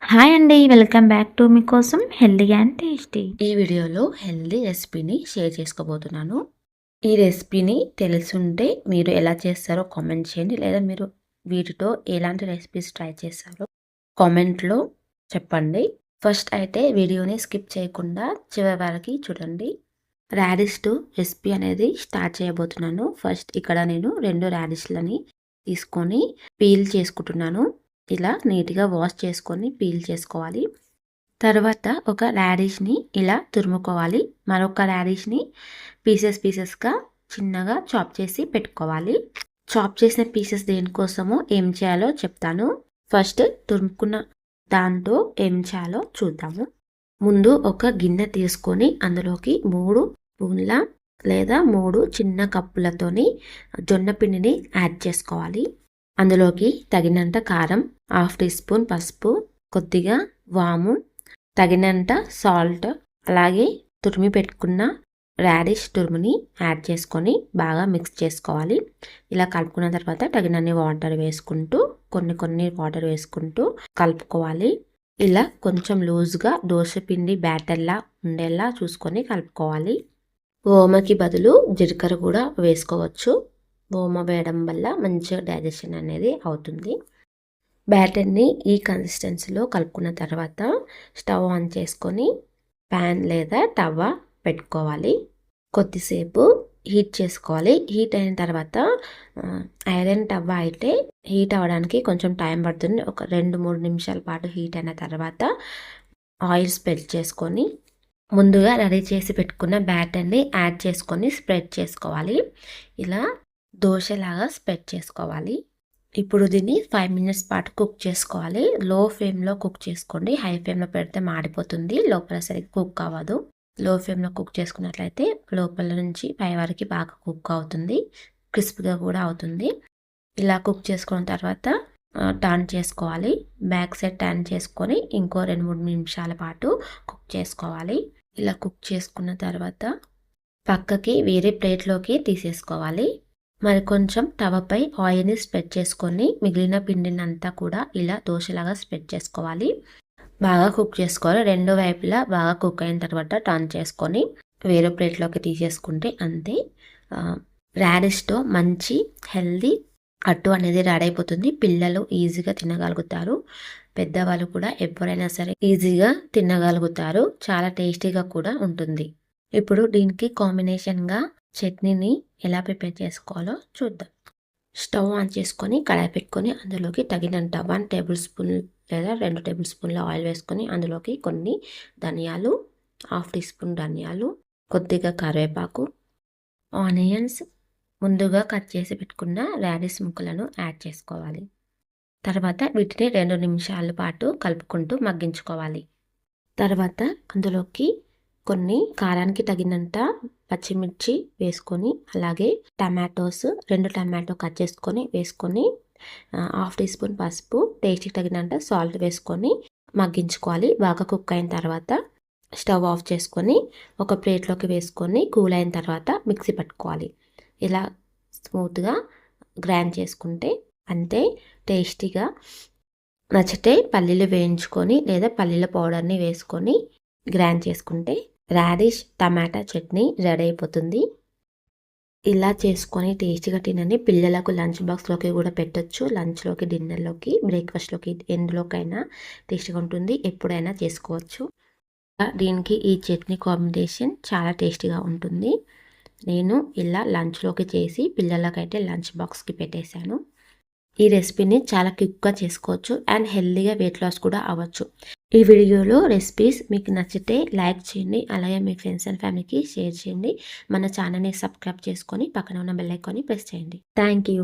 Hi అండి. Welcome back to మీకోసం healthy and tasty. ఈ వీడియోలో హెల్దీ రెసిపీని షేర్ చేసుకోబోతున్నాను. ఈ రెసిపీని తెలుసుంటే మీరు ఎలా చేస్తారో కామెంట్ చేయండి. లేదా మీరు వీటితో ఎలాంటి రెసిపీస్ ట్రై చేస్తారో కామెంట్లో చెప్పండి. ఫస్ట్ అయితే వీడియోని స్కిప్ చేయకుండా చివరి వరకు చూడండి. రాడిష్‌తో రెసిపీ అనేది స్టార్ట్ చేయబోతున్నాను. ఫస్ట్ ఇక్కడ నేను 2 రాడిష్‌లని తీసుకొని పీల్ చేసుకుంటున్నాను. ఇలా నీట్‌గా వాష్ చేసుకొని పీల్ చేసుకోవాలి. తర్వాత ఒక రాడిష్‌ని ఇలా తురుముకోవాలి. మరొక రాడిష్‌ని పీసెస్‌గా చిన్నగా చాప్ చేసి పెట్టుకోవాలి. చాప్ చేసిన పీసెస్ దేనికోసమో ఏం చేయాలో చెప్తాను. ఫస్ట్ తురుముకున్న దాంతో ఏం చేయాలో చూద్దాము. ముందు ఒక గిన్నె తీసుకొని అందులోకి 3 స్పూన్ల లేదా 3 చిన్న కప్పులతోని జొన్న పిండిని యాడ్ చేసుకోవాలి. అందులోకి తగినంత కారం, హాఫ్ టీ స్పూన్ పసుపు, కొద్దిగా వాము, తగినంత సాల్ట్, అలాగే తురిమి పెట్టుకున్న రాడిష్ తురుముని యాడ్ చేసుకొని బాగా మిక్స్ చేసుకోవాలి. ఇలా కలుపుకున్న తర్వాత తగినన్ని వాటర్ వేసుకుంటూ కొన్ని వాటర్ వేసుకుంటూ కలుపుకోవాలి. ఇలా కొంచెం లూజ్గా దోశ పిండి బ్యాటర్లా ఉండేలా చూసుకొని కలుపుకోవాలి. ఓమకి బదులు జీలకర్ర కూడా వేసుకోవచ్చు. ఓమ వేయడం వల్ల మంచిగా డైజెషన్ అనేది అవుతుంది. బ్యాటర్ని ఈ కన్సిస్టెన్సీలో కలుపుకున్న తర్వాత స్టవ్ ఆన్ చేసుకొని ప్యాన్ లేదా తవ్వ పెట్టుకోవాలి. కొద్దిసేపు హీట్ చేసుకోవాలి. హీట్ అయిన తర్వాత ఐరన్ తవ్వ అయితే హీట్ అవ్వడానికి కొంచెం టైం పడుతుంది. ఒక 2-3 నిమిషాల పాటు హీట్ అయిన తర్వాత ఆయిల్ స్ప్రెడ్ చేసుకొని ముందుగా రెడీ చేసి పెట్టుకున్న బ్యాటర్ని యాడ్ చేసుకొని స్ప్రెడ్ చేసుకోవాలి. ఇలా దోశలాగా స్ప్రెడ్ చేసుకోవాలి. ఇప్పుడు దీన్ని 5 మినిట్స్ పాటు కుక్ చేసుకోవాలి. లో ఫ్లేమ్లో కుక్ చేసుకోండి. హై ఫ్లేమ్లో పెడితే మాడిపోతుంది, లోపల సరిగ్గా కుక్ అవ్వదు. లో ఫ్లేమ్లో కుక్ చేసుకున్నట్లయితే లోపల నుంచి పై వరకు బాగా కుక్ అవుతుంది, క్రిస్పీగా కూడా అవుతుంది. ఇలా కుక్ చేసుకున్న తర్వాత టర్న్ చేసుకోవాలి. బ్యాక్ సైడ్ టర్న్ చేసుకొని ఇంకో 2-3 నిమిషాల పాటు కుక్ చేసుకోవాలి. ఇలా కుక్ చేసుకున్న తర్వాత పక్కకి వేరే ప్లేట్లోకి తీసేసుకోవాలి. మరి కొంచెం తవపై ఆయిల్ని స్ప్రెడ్ చేసుకొని మిగిలిన పిండిని అంతా కూడా ఇలా దోశలాగా స్ప్రెడ్ చేసుకోవాలి. బాగా కుక్ చేసుకోవాలి. 2 వైపులా బాగా కుక్ అయిన తర్వాత టర్న్ చేసుకొని వేరే ప్లేట్లోకి తీసేసుకుంటే అంతే. రాడిష్‌తో మంచి హెల్దీ అట్టు అనేది రెడీ అయిపోతుంది. పిల్లలు ఈజీగా తినగలుగుతారు. పెద్దవాళ్ళు కూడా ఎవరైనా సరే ఈజీగా తినగలుగుతారు. చాలా టేస్టీగా కూడా ఉంటుంది. ఇప్పుడు దీనికి కాంబినేషన్గా చట్నీని ఎలా ప్రిపేర్ చేసుకోవాలో చూద్దాం. స్టవ్ ఆన్ చేసుకొని కడాయి పెట్టుకొని అందులోకి తగినంత 1 టేబుల్ స్పూన్ లేదా 2 టేబుల్ స్పూన్ల ఆయిల్ వేసుకొని అందులోకి కొన్ని ధనియాలు, హాఫ్ టీ స్పూన్ ధనియాలు, కొద్దిగా కరివేపాకు, ఆనియన్స్, ముందుగా కట్ చేసి పెట్టుకున్న రాడిష్ ముక్కలను యాడ్ చేసుకోవాలి. తర్వాత వీటిని 2 నిమిషాల పాటు కలుపుకుంటూ మగ్గించుకోవాలి. తర్వాత అందులోకి కొన్ని కారానికి తగినంత పచ్చిమిర్చి వేసుకొని, అలాగే టమాటోస్ 2 టమాటో కట్ చేసుకొని వేసుకొని, హాఫ్ టీ స్పూన్ పసుపు, టేస్ట్కి తగినంత సాల్ట్ వేసుకొని మగ్గించుకోవాలి. బాగా కుక్ అయిన తర్వాత స్టవ్ ఆఫ్ చేసుకొని ఒక ప్లేట్లోకి వేసుకొని కూల్ అయిన తర్వాత మిక్సీ పట్టుకోవాలి. ఇలా స్మూత్గా గ్రైండ్ చేసుకుంటే అంతే. టేస్టీగా నచ్చితే పల్లీలు వేయించుకొని లేదా పల్లీల పౌడర్ని వేసుకొని గ్రైండ్ చేసుకుంటే రాడిష్ టమాటా చట్నీ రెడీ అయిపోతుంది. ఇలా చేసుకొని టేస్టీగా తినండి. పిల్లలకు లంచ్ బాక్స్లోకి కూడా పెట్టొచ్చు. లంచ్లోకి, డిన్నర్లోకి, బ్రేక్ఫాస్ట్లోకి ఎందులోకైనా టేస్టీగా ఉంటుంది. ఎప్పుడైనా చేసుకోవచ్చు. దీనికి ఈ చట్నీ కాంబినేషన్ చాలా టేస్టీగా ఉంటుంది. నేను ఇలా లంచ్లోకి చేసి పిల్లలకైతే లంచ్ బాక్స్కి పెట్టేశాను. ఈ రెసిపీని చాలా క్విక్గా చేసుకోవచ్చు అండ్ హెల్తీగా వెయిట్ లాస్ కూడా అవ్వచ్చు. ఈ వీడియోలో రెసిపీస్ మీకు నచ్చితే లైక్ చేయండి, అలాగే మీ ఫ్రెండ్స్ అండ్ ఫ్యామిలీకి షేర్ చేయండి. మన ఛానల్ని సబ్స్క్రైబ్ చేసుకొని పక్కన ఉన్న బెల్ ఐకాన్ని ప్రెస్ చేయండి. Thank you.